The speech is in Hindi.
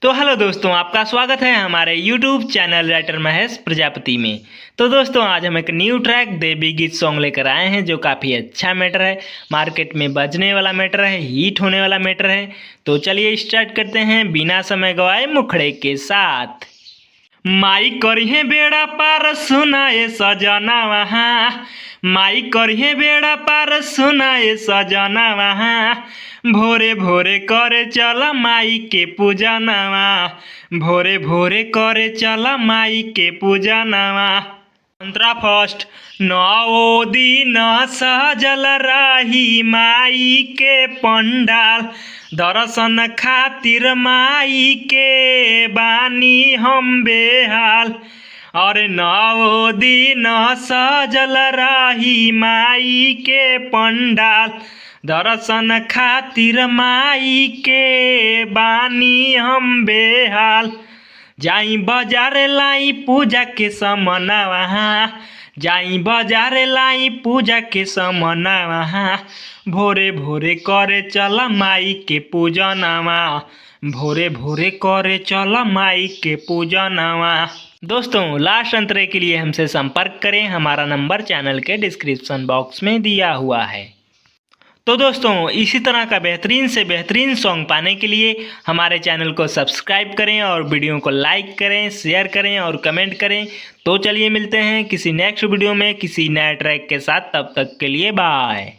तो हेलो दोस्तों, आपका स्वागत है हमारे YouTube channel writer Mahesh Prajapati में। तो दोस्तों, आज हम एक न्यू ट्रैक देवी गीत सॉन्ग लेकर आए हैं जो काफ़ी अच्छा मैटर है, मार्केट में बजने वाला मैटर है, हिट होने वाला मैटर है। तो चलिए स्टार्ट करते हैं बिना समय गवाए मुखड़े के साथ। माई करिहे बेड़ा पार सुनाए सजना वहाँ, माई करिहे बेड़ा पार सुनाए सजना वहाँ, भोरे भोरे करे चला माई के पूजा नवा, भोरे भोरे करे चला माई के पूजा नवा। मंत्रा फर्स्ट। नौ दिन सजल रही माई के पंडाल, दर्शन खातिर माई के बानी हम बेहाल। और 9 दिन सजल रही माई के पंडाल, दर्शन खातिर माई के बानी हम बेहाल। जाई बाजार लाई पूजा के समना वहाँ, जाई बाजार लाई पूजा के समना वहाँ, भोरे भोरे करे चला माई के पूजनवा, भोरे भोरे करे चला माई के पूजनवा। दोस्तों, लास्ट अंतरे के लिए हमसे संपर्क करें, हमारा नंबर चैनल के डिस्क्रिप्शन बॉक्स में दिया हुआ है। तो दोस्तों, इसी तरह का बेहतरीन से बेहतरीन सॉन्ग पाने के लिए हमारे चैनल को सब्सक्राइब करें और वीडियो को लाइक करें, शेयर करें और कमेंट करें। तो चलिए मिलते हैं किसी नेक्स्ट वीडियो में किसी नए ट्रैक के साथ, तब तक के लिए बाय।